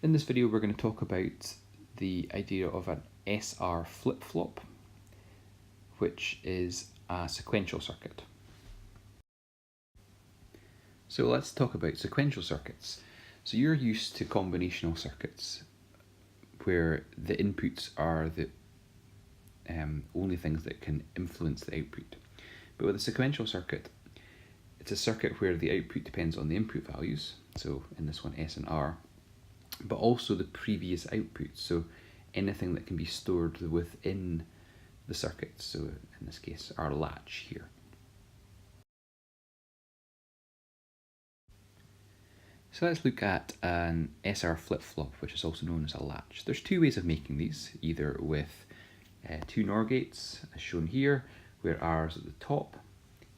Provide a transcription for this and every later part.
In this video we're going to talk about the idea of an SR flip-flop, which is a sequential circuit. So let's talk about sequential circuits. So you're used to combinational circuits where the inputs are the only things that can influence the output. But with a sequential circuit, it's a circuit where the output depends on the input values, so in this one S and R, but also the previous output, so anything that can be stored within the circuit, so in this case our latch here. So let's look at an SR flip-flop, which is also known as a latch. There's two ways of making these, either with two NOR gates, as shown here, where R is at the top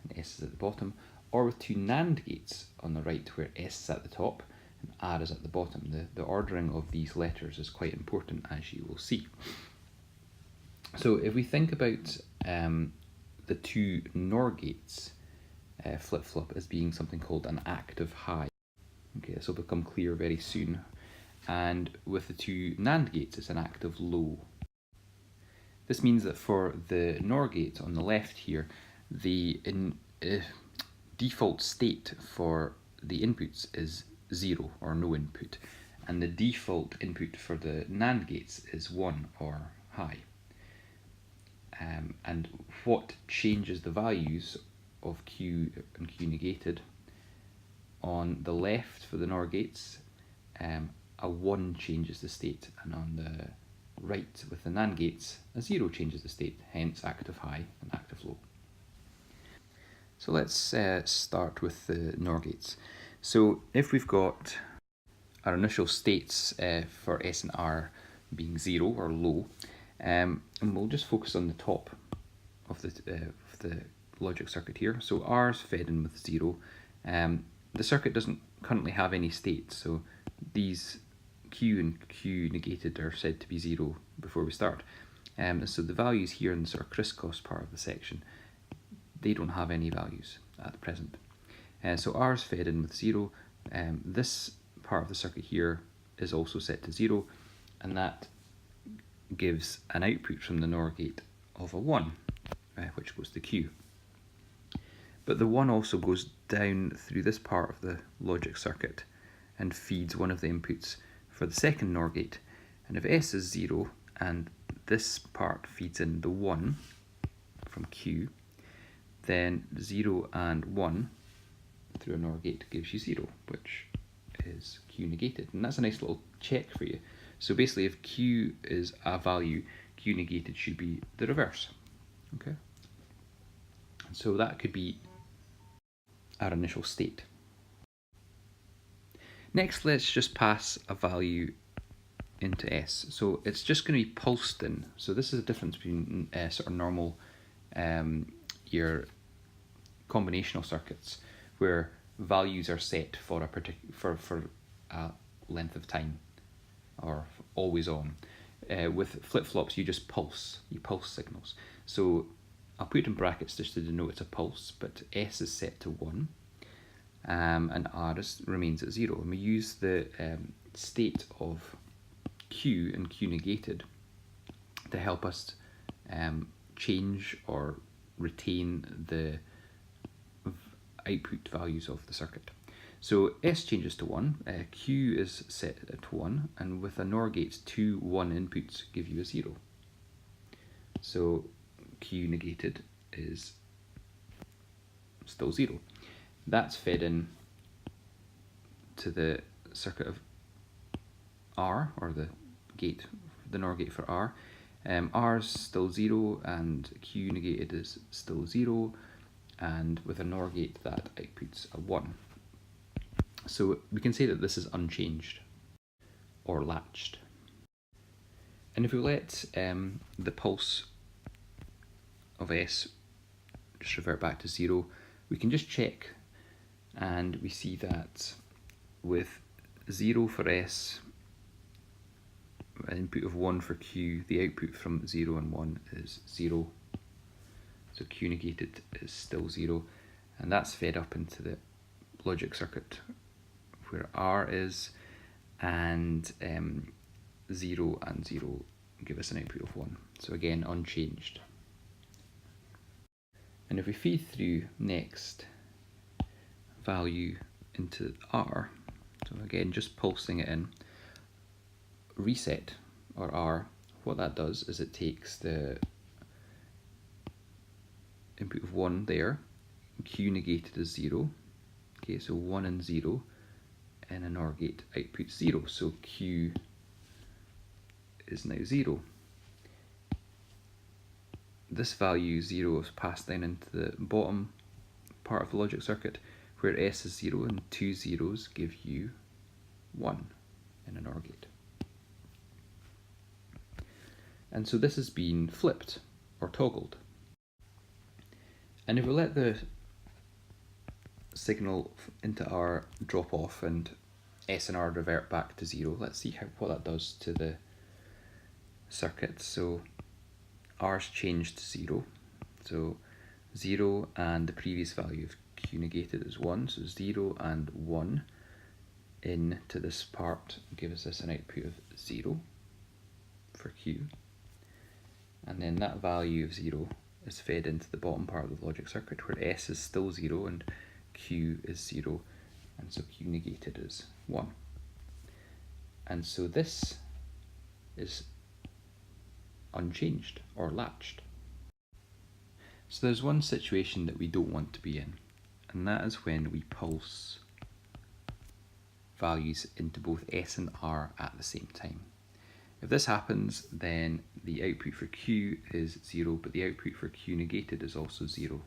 and S is at the bottom, or with two NAND gates on the right, where S is at the top and R is at the bottom. The ordering of these letters is quite important, as you will see. So if we think about the two NOR gates flip-flop as being something called an active high. Okay, this will become clear very soon. And with the two NAND gates, it's an active low. This means that for the NOR gate on the left here, the default state for the inputs is 0 or no input, and the default input for the NAND gates is 1 or high. And what changes the values of Q and Q negated? On the left for the NOR gates, a 1 changes the state, and on the right with the NAND gates, a 0 changes the state, hence active high and active low. So let's start with the NOR gates. So if we've got our initial states for S and R being 0 or low, and we'll just focus on the top of the logic circuit here. So R is fed in with 0. The circuit doesn't currently have any states, so these Q and Q negated are said to be 0 before we start. So the values here in the sort of crisscross part of the section, they don't have any values at present. So R is fed in with 0. This part of the circuit here is also set to 0, and that gives an output from the NOR gate of a 1, which goes to Q. But the 1 also goes down through this part of the logic circuit and feeds one of the inputs for the second NOR gate. And if S is 0 and this part feeds in the 1 from Q, then 0 and 1 through a NOR gate gives you 0, which is Q negated. And that's a nice little check for you. So basically, if Q is a value, Q negated should be the reverse. Okay. So that could be our initial state. Next, let's just pass a value into S. So it's just going to be pulsed in. So this is the difference between sort of normal your combinational circuits, where values are set for a particular for a length of time, or always on. With flip-flops, you just pulse. You pulse signals. So I'll put it in brackets just to denote it's a pulse, but S is set to 1, and R remains at 0. And we use the state of Q and Q negated to help us change or retain the output values of the circuit. So S changes to 1, Q is set at 1, and with a NOR gates, 2 1 inputs give you a 0. So Q negated is still 0. That's fed in to the circuit of R, or the gate, the NOR gate for R. R is still 0 and Q negated is still 0, and with a NOR gate that outputs a 1. So we can say that this is unchanged or latched. And if we let the pulse of S just revert back to 0, we can just check, and we see that with 0 for S, an input of 1 for Q, the output from 0 and 1 is 0. So Q negated is still 0, and that's fed up into the logic circuit where R is, and 0 and 0 give us an output of 1. So again, unchanged. And if we feed through next value into R, so again, just pulsing it in, reset, or R, what that does is it takes the input of 1 there, Q negated is 0, okay, so 1 and 0, and a NOR gate output 0, so Q is now 0. This value 0 is passed down into the bottom part of the logic circuit, where S is 0 and 2 zeros give you 1 in an OR gate. And so this has been flipped or toggled. And if we let the signal into R drop off and S and R revert back to 0, let's see what that does to the circuit. So R's changed to 0, so 0 and the previous value of Q negated is 1, so 0 and 1 into this part gives us an output of 0 for Q, and then that value of 0 is fed into the bottom part of the logic circuit where S is still 0 and Q is 0, and so Q negated is 1. And so this is unchanged or latched. So there's one situation that we don't want to be in, and that is when we pulse values into both S and R at the same time. If this happens, then the output for Q is 0, but the output for Q negated is also 0,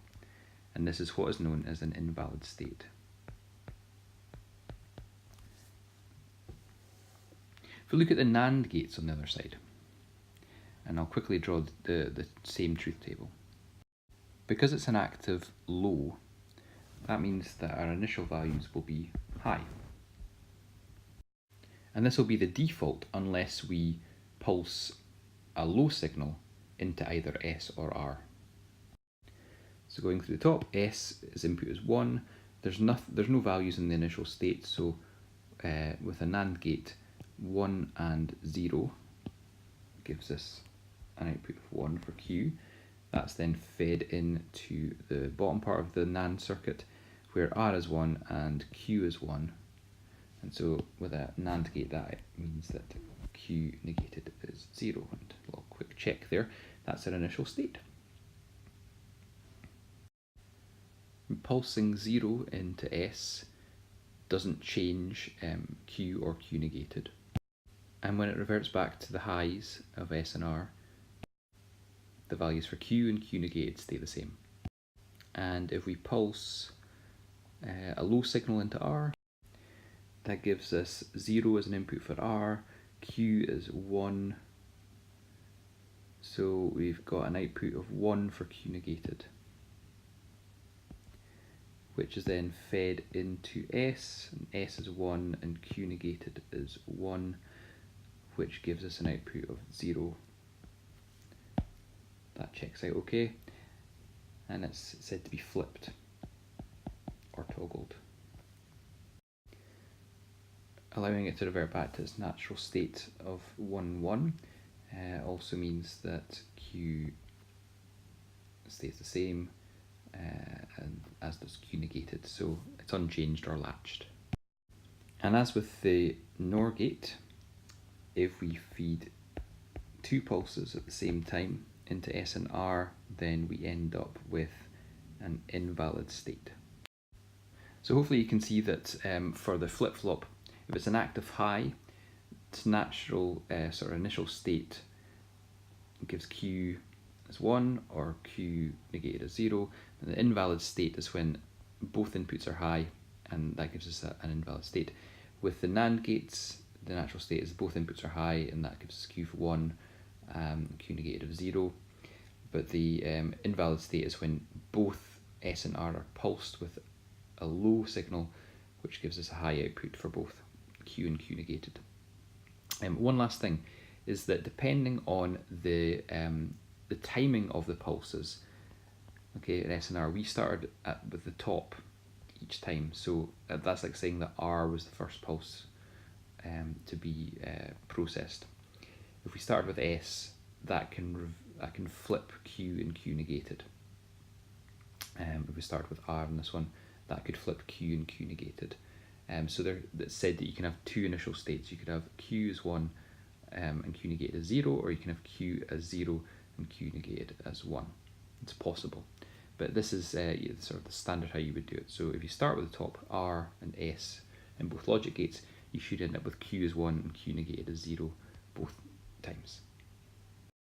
and this is what is known as an invalid state. If we look at the NAND gates on the other side, and I'll quickly draw the same truth table. Because it's an active low, that means that our initial values will be high. And this will be the default unless we pulse a low signal into either S or R. So going through the top, S's input is 1. There's no values in the initial state, so with a NAND gate, 1 and 0 gives us an output of 1 for Q. That's then fed into the bottom part of the NAND circuit where R is 1 and Q is 1. And so with a NAND gate, that means that Q negated is 0. And a little quick check there, that's our initial state. Pulsing 0 into S doesn't change Q or Q negated. And when it reverts back to the highs of S and R, the values for Q and Q negated stay the same. And if we pulse a low signal into R, that gives us 0 as an input for R, Q is 1, so we've got an output of 1 for Q negated, which is then fed into S, and S is 1 and Q negated is 1, which gives us an output of 0. That checks out okay, and it's said to be flipped or toggled. Allowing it to revert back to its natural state of 1, 1 also means that Q stays the same, and as does Q negated, so it's unchanged or latched. And as with the NOR gate, if we feed 2 pulses at the same time into S and R, then we end up with an invalid state. So hopefully you can see that for the flip-flop, if it's an active high, its natural sort of initial state gives Q as 1 or Q negated as 0, and the invalid state is when both inputs are high, and that gives us an invalid state. With the NAND gates, the natural state is both inputs are high, and that gives us Q for 1, Q negated of 0, but the invalid state is when both S and R are pulsed with a low signal, which gives us a high output for both Q and Q negated. One last thing is that depending on the timing of the pulses, okay, in S and R, we started with the top each time, so that's like saying that R was the first pulse to be processed. If we start with S, that can flip Q and Q negated. If we start with R in this one, that could flip Q and Q negated. So it's said that you can have two initial states. You could have Q as 1 and Q negated as 0, or you can have Q as 0 and Q negated as 1. It's possible. But this is sort of the standard how you would do it. So if you start with the top R and S in both logic gates, you should end up with Q as 1 and Q negated as 0 both times.